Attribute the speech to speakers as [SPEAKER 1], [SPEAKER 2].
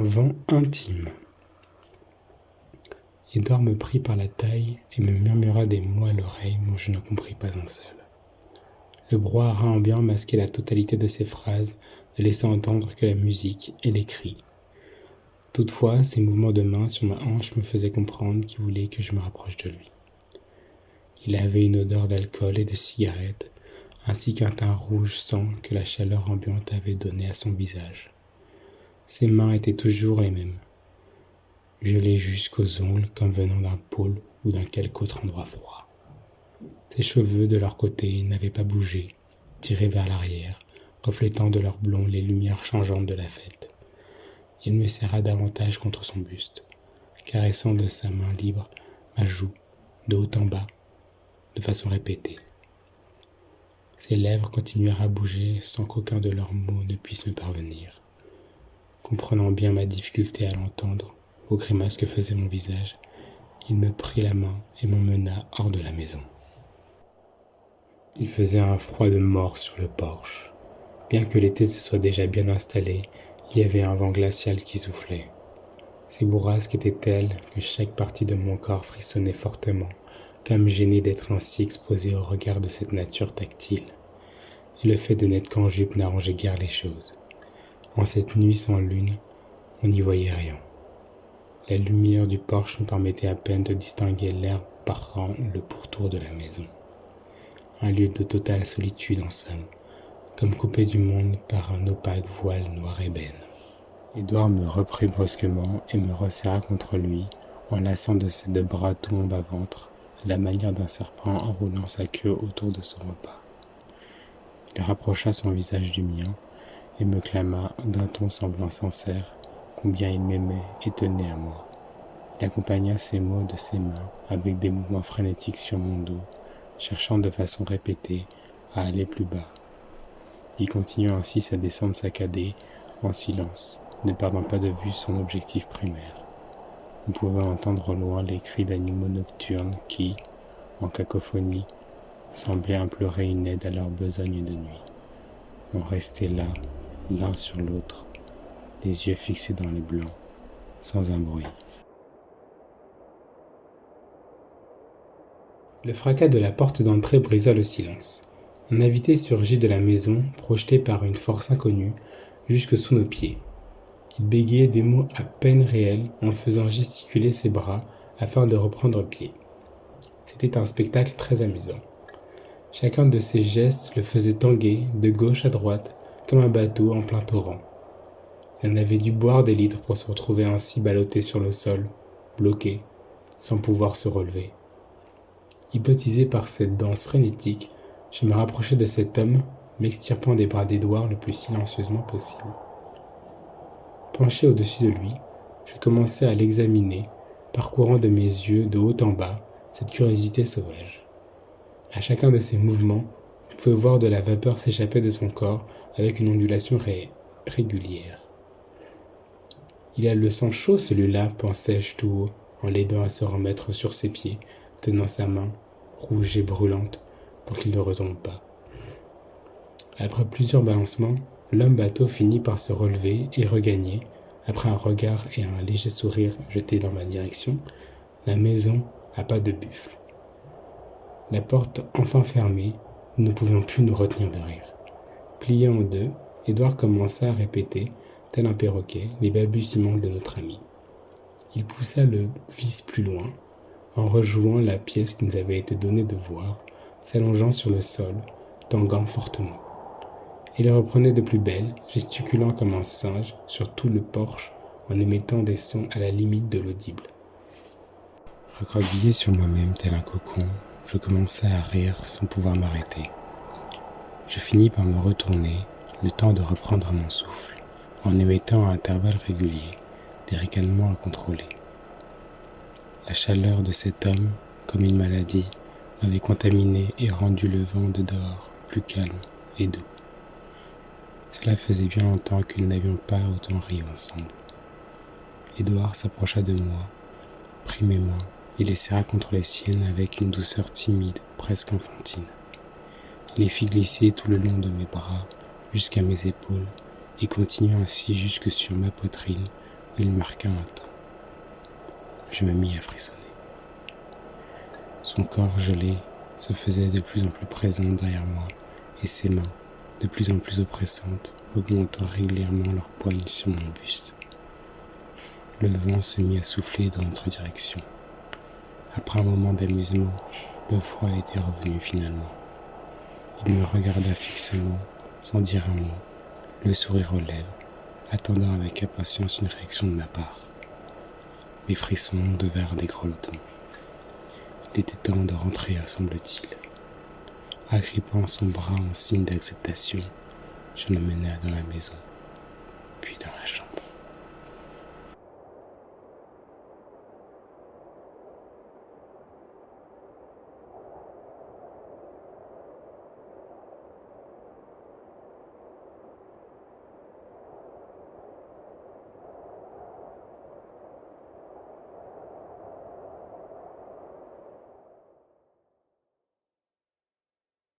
[SPEAKER 1] vent intime. Édouard me prit par la taille et me murmura des mots à l'oreille dont je ne compris pas un seul. Le brouhaha ambiant masquait la totalité de ses phrases, ne laissant entendre que la musique et les cris. Toutefois, ses mouvements de main sur ma hanche me faisaient comprendre qu'il voulait que je me rapproche de lui. Il avait une odeur d'alcool et de cigarette, ainsi qu'un teint rouge sang que la chaleur ambiante avait donné à son visage. Ses mains étaient toujours les mêmes, gelées jusqu'aux ongles comme venant d'un pôle ou d'un quelque autre endroit froid. Ses cheveux, de leur côté, n'avaient pas bougé, tirés vers l'arrière, reflétant de leur blond les lumières changeantes de la fête. Il me serra davantage contre son buste, caressant de sa main libre ma joue, de haut en bas, de façon répétée. Ses lèvres continuèrent à bouger sans qu'aucun de leurs mots ne puisse me parvenir. Comprenant bien ma difficulté à l'entendre, aux grimaces que faisait mon visage, il me prit la main et m'emmena hors de la maison. Il faisait un froid de mort sur le porche. Bien que l'été se soit déjà bien installé, il y avait un vent glacial qui soufflait. Ces bourrasques étaient telles que chaque partie de mon corps frissonnait fortement, comme gêné d'être ainsi exposé au regard de cette nature tactile. Et le fait de n'être qu'en jupe n'arrangeait guère les choses. En cette nuit sans lune, on n'y voyait rien. La lumière du porche nous permettait à peine de distinguer l'herbe parant le pourtour de la maison. Un lieu de totale solitude en somme, comme coupé du monde par un opaque voile noir ébène. Édouard me reprit brusquement et me resserra contre lui, enlaçant de ses deux bras tout mon bas-ventre, à la manière d'un serpent enroulant sa queue autour de son repas. Il rapprocha son visage du mien et me clama d'un ton semblant sincère combien il m'aimait et tenait à moi. Il accompagna ces mots de ses mains avec des mouvements frénétiques sur mon dos, cherchant de façon répétée à aller plus bas. Il continua ainsi sa descente saccadée, en silence, ne perdant pas de vue son objectif primaire. On pouvait entendre au loin les cris d'animaux nocturnes qui, en cacophonie, semblaient implorer une aide à leur besogne de nuit. On restait là, l'un sur l'autre, les yeux fixés dans les blancs, sans un bruit. Le fracas de la porte d'entrée brisa le silence. Un invité surgit de la maison, projeté par une force inconnue, jusque sous nos pieds. Il bégayait des mots à peine réels en faisant gesticuler ses bras afin de reprendre pied. C'était un spectacle très amusant. Chacun de ses gestes le faisait tanguer de gauche à droite comme un bateau en plein torrent. Il en avait dû boire des litres pour se retrouver ainsi ballotté sur le sol, bloqué, sans pouvoir se relever. Hypnotisé par cette danse frénétique, je me rapprochai de cet homme, m'extirpant des bras d'Édouard le plus silencieusement possible. Penché au-dessus de lui, je commençai à l'examiner, parcourant de mes yeux de haut en bas cette curiosité sauvage. À chacun de ses mouvements, on pouvait voir de la vapeur s'échapper de son corps avec une ondulation régulière. Il a le sang chaud celui-là, pensai-je tout haut, en l'aidant à se remettre sur ses pieds, tenant sa main, rouge et brûlante, pour qu'il ne retombe pas. Après plusieurs balancements, l'homme bateau finit par se relever et regagner, après un regard et un léger sourire jetés dans ma direction, la maison à pas de buffle. La porte enfin fermée, nous ne pouvions plus nous retenir de rire. Plié en deux, Édouard commença à répéter, tel un perroquet, les balbutiements de notre ami. Il poussa le vice plus loin, en rejouant la pièce qui nous avait été donnée de voir, s'allongeant sur le sol, tanguant fortement. Il reprenait de plus belle, gesticulant comme un singe sur tout le porche en émettant des sons à la limite de l'audible. Recroquevillé sur moi-même tel un cocon, je commençai à rire sans pouvoir m'arrêter. Je finis par me retourner, le temps de reprendre mon souffle, en émettant à intervalles réguliers des ricanements incontrôlés. La chaleur de cet homme, comme une maladie, m'avait contaminé et rendu le vent de dehors plus calme et doux. Cela faisait bien longtemps que nous n'avions pas autant ri ensemble. Édouard s'approcha de moi, prit mes mains et les serra contre les siennes avec une douceur timide, presque enfantine. Il les fit glisser tout le long de mes bras, jusqu'à mes épaules, et continua ainsi jusque sur ma poitrine, Il marqua un temps. Je me mis à frissonner. Son corps gelé se faisait de plus en plus présent derrière moi, et ses mains, de plus en plus oppressantes, augmentant régulièrement leur poigne sur mon buste. Le vent se mit à souffler dans notre direction. Après un moment d'amusement, le froid était revenu finalement. Il me regarda fixement, sans dire un mot, le sourire aux lèvres, attendant avec impatience une réaction de ma part. Mes frissons devinrent des grelottements. Il était temps de rentrer, semble-t-il. Agrippant son bras en signe d'acceptation, je l'emmena dans la maison.